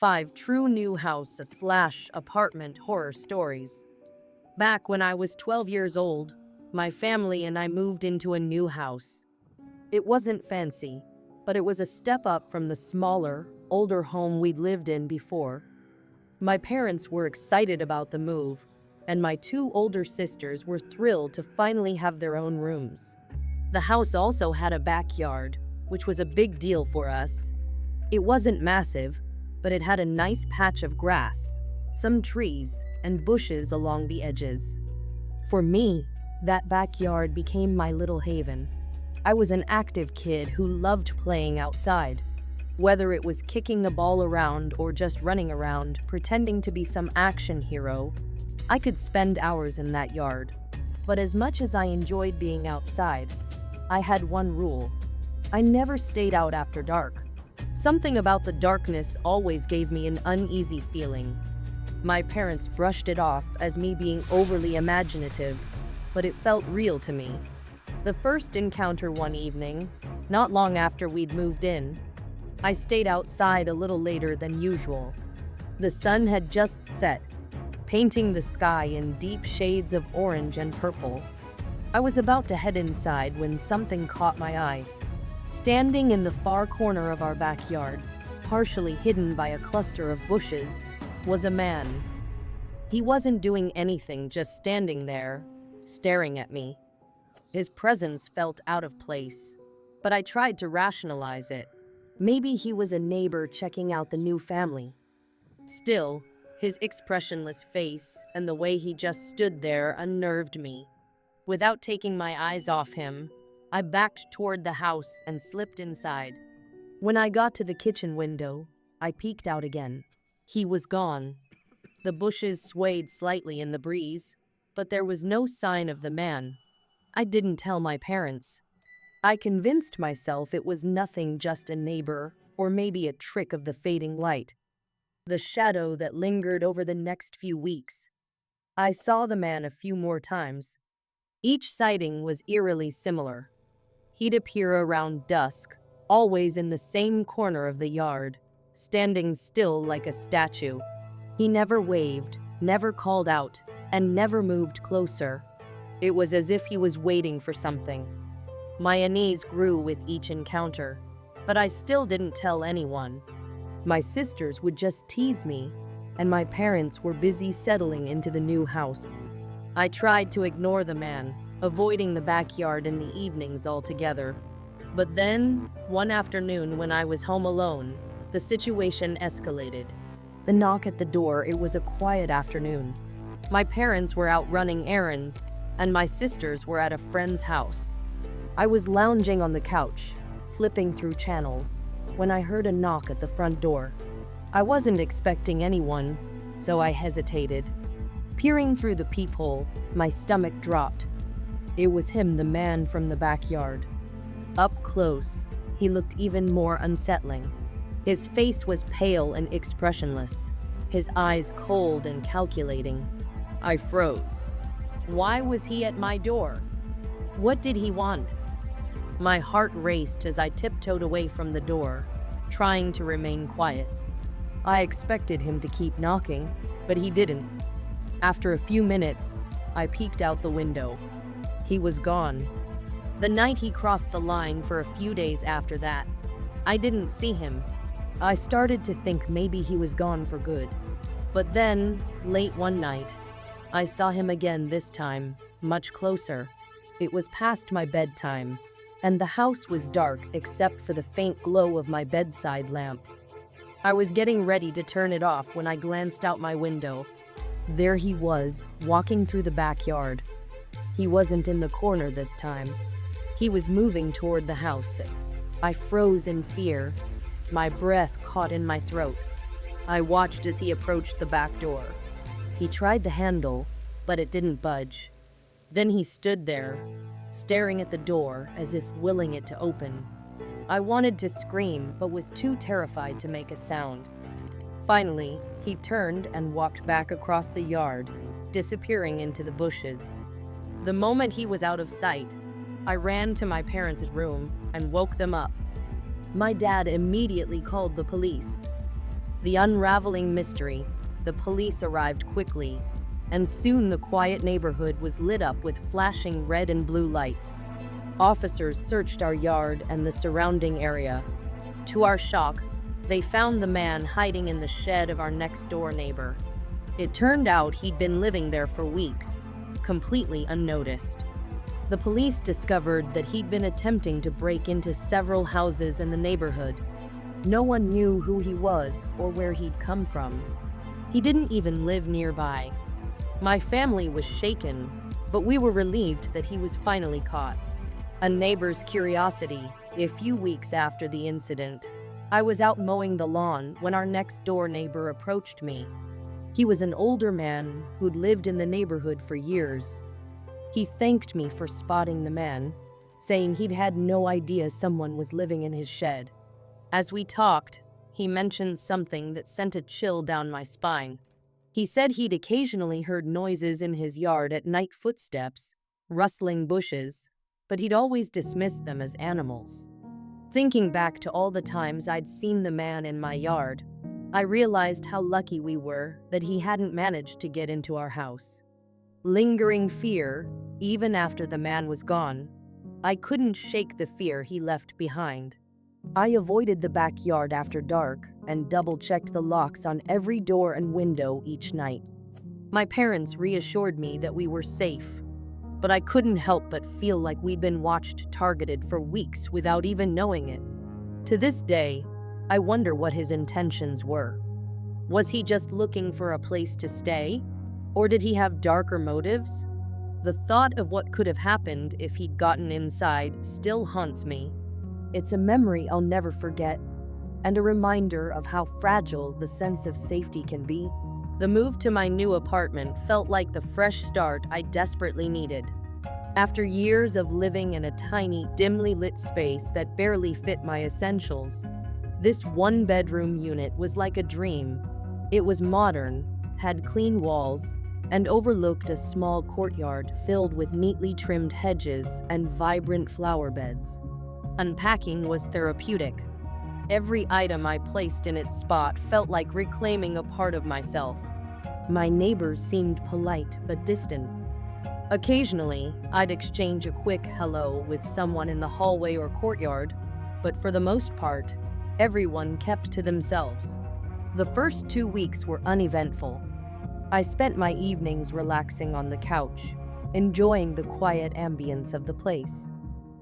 5 true new house/apartment horror stories. Back when I was 12 years old, my family and I moved into a new house. It wasn't fancy, but it was a step up from the smaller, older home we'd lived in before. My parents were excited about the move, and my 2 older sisters were thrilled to finally have their own rooms. The house also had a backyard, which was a big deal for us. It wasn't massive, but it had a nice patch of grass, some trees, and bushes along the edges. For me, that backyard became my little haven. I was an active kid who loved playing outside. Whether it was kicking a ball around or just running around, pretending to be some action hero, I could spend hours in that yard. But as much as I enjoyed being outside, I had one rule. I never stayed out after dark. Something about the darkness always gave me an uneasy feeling. My parents brushed it off as me being overly imaginative, but it felt real to me. The first encounter one evening, not long after we'd moved in, I stayed outside a little later than usual. The sun had just set, painting the sky in deep shades of orange and purple. I was about to head inside when something caught my eye. Standing in the far corner of our backyard, partially hidden by a cluster of bushes, was a man. He wasn't doing anything, just standing there, staring at me. His presence felt out of place, but I tried to rationalize it. Maybe he was a neighbor checking out the new family. Still, his expressionless face and the way he just stood there unnerved me. Without taking my eyes off him, I backed toward the house and slipped inside. When I got to the kitchen window, I peeked out again. He was gone. The bushes swayed slightly in the breeze, but there was no sign of the man. I didn't tell my parents. I convinced myself it was nothing, just a neighbor, or maybe a trick of the fading light. The shadow that lingered over the next few weeks. I saw the man a few more times. Each sighting was eerily similar. He'd appear around dusk, always in the same corner of the yard, standing still like a statue. He never waved, never called out, and never moved closer. It was as if he was waiting for something. My unease grew with each encounter, but I still didn't tell anyone. My sisters would just tease me, and my parents were busy settling into the new house. I tried to ignore the man, avoiding the backyard in the evenings altogether. But then, one afternoon when I was home alone, the situation escalated. The knock at the door. It was a quiet afternoon. My parents were out running errands, and my sisters were at a friend's house. I was lounging on the couch, flipping through channels, when I heard a knock at the front door. I wasn't expecting anyone, so I hesitated. Peering through the peephole, my stomach dropped. It was him, the man from the backyard. Up close, he looked even more unsettling. His face was pale and expressionless, his eyes cold and calculating. I froze. Why was he at my door? What did he want? My heart raced as I tiptoed away from the door, trying to remain quiet. I expected him to keep knocking, but he didn't. After a few minutes, I peeked out the window. He was gone. The night he crossed the line, for a few days after that, I didn't see him. I started to think maybe he was gone for good. But then, late one night, I saw him again, this time, much closer. It was past my bedtime, and the house was dark except for the faint glow of my bedside lamp. I was getting ready to turn it off when I glanced out my window. There he was, walking through the backyard. He wasn't in the corner this time. He was moving toward the house. I froze in fear. My breath caught in my throat. I watched as he approached the back door. He tried the handle, but it didn't budge. Then he stood there, staring at the door as if willing it to open. I wanted to scream, but was too terrified to make a sound. Finally, he turned and walked back across the yard, disappearing into the bushes. The moment he was out of sight, I ran to my parents' room and woke them up. My dad immediately called the police. The unraveling mystery, the police arrived quickly, and soon the quiet neighborhood was lit up with flashing red and blue lights. Officers searched our yard and the surrounding area. To our shock, they found the man hiding in the shed of our next-door neighbor. It turned out he'd been living there for weeks, completely unnoticed. The police discovered that he'd been attempting to break into several houses in the neighborhood. No one knew who he was or where he'd come from. He didn't even live nearby. My family was shaken, but we were relieved that he was finally caught. A neighbor's curiosity, a few weeks after the incident. I was out mowing the lawn when our next-door neighbor approached me. He was an older man who'd lived in the neighborhood for years. He thanked me for spotting the man, saying he'd had no idea someone was living in his shed. As we talked, he mentioned something that sent a chill down my spine. He said he'd occasionally heard noises in his yard at night, footsteps, rustling bushes, but he'd always dismissed them as animals. Thinking back to all the times I'd seen the man in my yard, I realized how lucky we were that he hadn't managed to get into our house. Lingering fear, even after the man was gone, I couldn't shake the fear he left behind. I avoided the backyard after dark and double-checked the locks on every door and window each night. My parents reassured me that we were safe, but I couldn't help but feel like we'd been watched, targeted for weeks without even knowing it. To this day, I wonder what his intentions were. Was he just looking for a place to stay? Or did he have darker motives? The thought of what could have happened if he'd gotten inside still haunts me. It's a memory I'll never forget, and a reminder of how fragile the sense of safety can be. The move to my new apartment felt like the fresh start I desperately needed. After years of living in a tiny, dimly lit space that barely fit my essentials, this one-bedroom unit was like a dream. It was modern, had clean walls, and overlooked a small courtyard filled with neatly trimmed hedges and vibrant flower beds. Unpacking was therapeutic. Every item I placed in its spot felt like reclaiming a part of myself. My neighbors seemed polite but distant. Occasionally, I'd exchange a quick hello with someone in the hallway or courtyard, but for the most part, everyone kept to themselves. The first 2 weeks were uneventful. I spent my evenings relaxing on the couch, enjoying the quiet ambience of the place.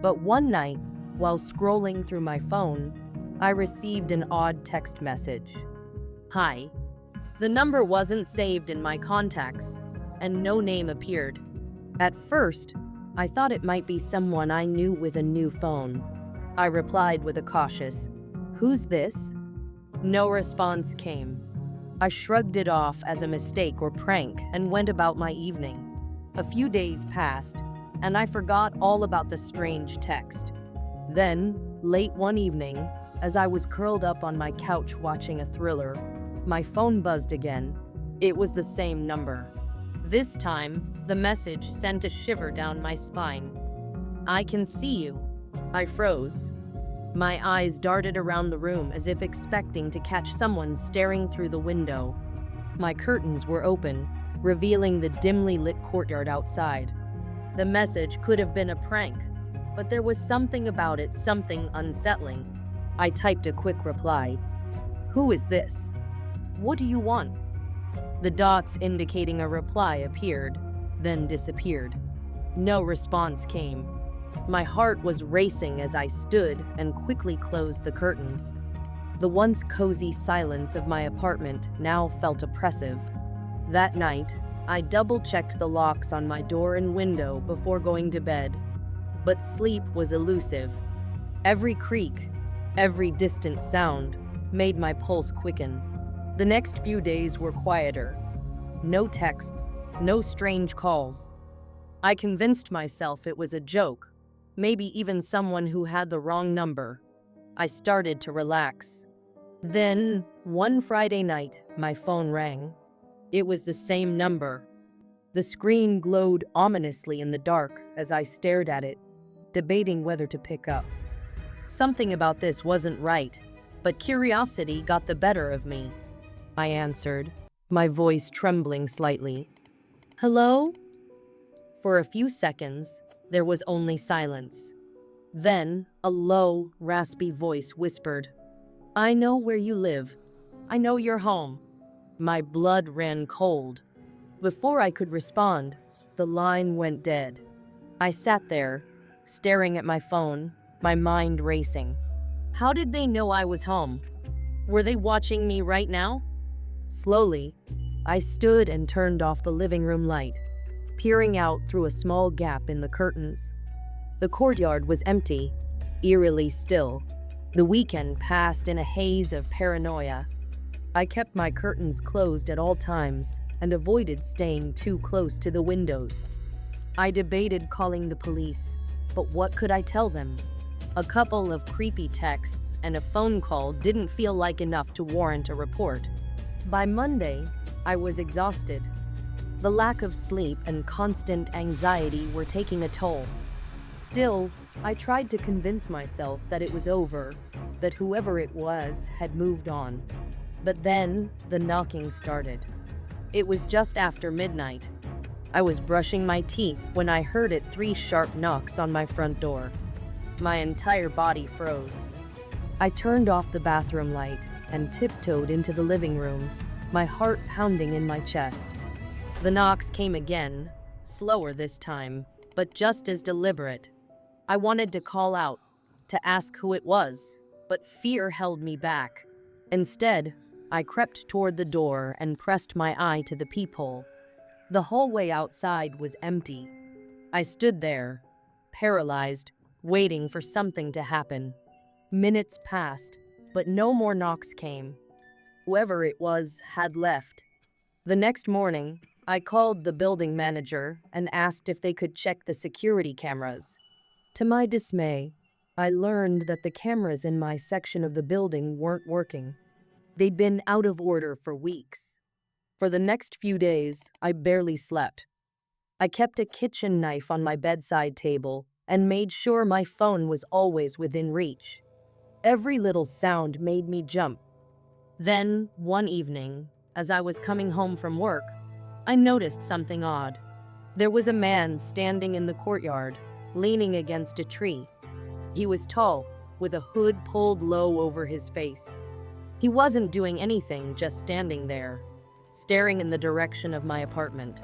But one night, while scrolling through my phone, I received an odd text message. "Hi." The number wasn't saved in my contacts, and no name appeared. At first, I thought it might be someone I knew with a new phone. I replied with a cautious, "Who's this?" No response came. I shrugged it off as a mistake or prank and went about my evening. A few days passed, and I forgot all about the strange text. Then, late one evening, as I was curled up on my couch watching a thriller, my phone buzzed again. It was the same number. This time, the message sent a shiver down my spine. "I can see you." I froze. My eyes darted around the room as if expecting to catch someone staring through the window. My curtains were open, revealing the dimly lit courtyard outside. The message could have been a prank, but there was something about it, something unsettling. I typed a quick reply. "Who is this? What do you want?" The dots indicating a reply appeared, then disappeared. No response came. My heart was racing as I stood and quickly closed the curtains. The once cozy silence of my apartment now felt oppressive. That night, I double-checked the locks on my door and window before going to bed. But sleep was elusive. Every creak, every distant sound made my pulse quicken. The next few days were quieter. No texts, no strange calls. I convinced myself it was a joke, maybe even someone who had the wrong number. I started to relax. Then, one Friday night, my phone rang. It was the same number. The screen glowed ominously in the dark as I stared at it, debating whether to pick up. Something about this wasn't right. but curiosity got the better of me. I answered, my voice trembling slightly. Hello? For a few seconds, there was only silence. Then, a low, raspy voice whispered, I know where you live. I know your home. My blood ran cold. Before I could respond, the line went dead. I sat there, staring at my phone, my mind racing. How did they know I was home? Were they watching me right now? Slowly, I stood and turned off the living room light, peering out through a small gap in the curtains. The courtyard was empty, eerily still. The weekend passed in a haze of paranoia. I kept my curtains closed at all times and avoided staying too close to the windows. I debated calling the police, but what could I tell them? A couple of creepy texts and a phone call didn't feel like enough to warrant a report. By Monday, I was exhausted. The lack of sleep and constant anxiety were taking a toll. Still, I tried to convince myself that it was over, that whoever it was had moved on. But then, the knocking started. It was just after midnight. I was brushing my teeth when I heard it 3 sharp knocks on my front door. My entire body froze. I turned off the bathroom light and tiptoed into the living room, my heart pounding in my chest. The knocks came again, slower this time, but just as deliberate. I wanted to call out, to ask who it was, but fear held me back. Instead, I crept toward the door and pressed my eye to the peephole. The hallway outside was empty. I stood there, paralyzed, waiting for something to happen. Minutes passed, but no more knocks came. Whoever it was had left. The next morning, I called the building manager and asked if they could check the security cameras. To my dismay, I learned that the cameras in my section of the building weren't working. They'd been out of order for weeks. For the next few days, I barely slept. I kept a kitchen knife on my bedside table and made sure my phone was always within reach. Every little sound made me jump. Then, one evening, as I was coming home from work, I noticed something odd. There was a man standing in the courtyard, leaning against a tree. He was tall, with a hood pulled low over his face. He wasn't doing anything, just standing there, staring in the direction of my apartment.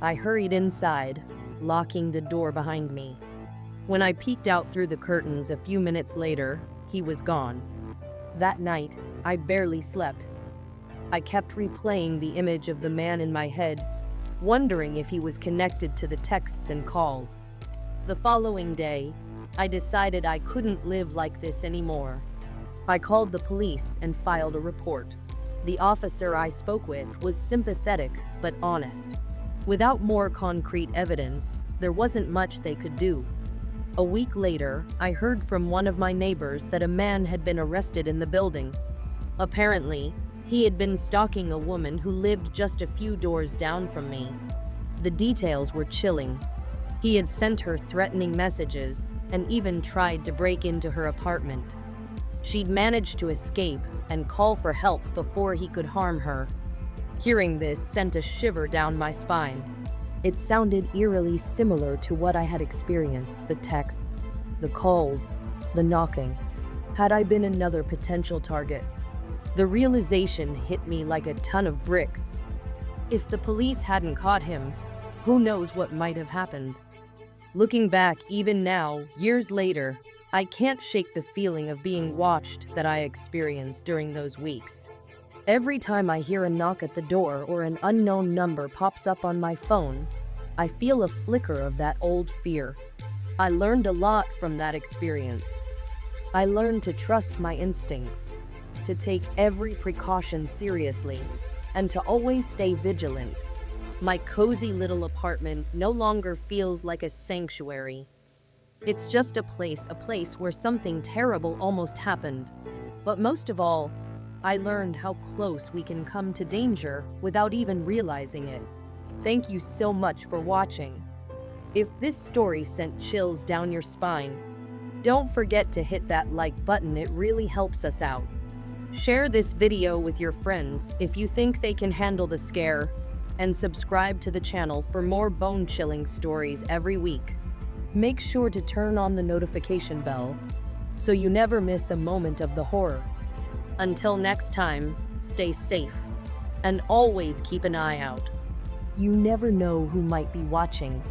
I hurried inside, locking the door behind me. When I peeked out through the curtains a few minutes later, he was gone. That night, I barely slept. I kept replaying the image of the man in my head, wondering if he was connected to the texts and calls. The following day, I decided I couldn't live like this anymore. I called the police and filed a report. The officer I spoke with was sympathetic but honest. Without more concrete evidence, there wasn't much they could do. A week later, I heard from one of my neighbors that a man had been arrested in the building. Apparently, he had been stalking a woman who lived just a few doors down from me. The details were chilling. He had sent her threatening messages and even tried to break into her apartment. She'd managed to escape and call for help before he could harm her. Hearing this sent a shiver down my spine. It sounded eerily similar to what I had experienced: the texts, the calls, the knocking. Had I been another potential target? The realization hit me like a ton of bricks. If the police hadn't caught him, who knows what might have happened? Looking back, even now, years later, I can't shake the feeling of being watched that I experienced during those weeks. Every time I hear a knock at the door or an unknown number pops up on my phone, I feel a flicker of that old fear. I learned a lot from that experience. I learned to trust my instincts, to take every precaution seriously, and to always stay vigilant. My cozy little apartment no longer feels like a sanctuary. It's just a place where something terrible almost happened. But most of all, I learned how close we can come to danger without even realizing it. Thank you so much for watching. If this story sent chills down your spine, don't forget to hit that like button, it really helps us out. Share this video with your friends if you think they can handle the scare, and subscribe to the channel for more bone-chilling stories every week. Make sure to turn on the notification bell so you never miss a moment of the horror. Until next time, stay safe and always keep an eye out. You never know who might be watching.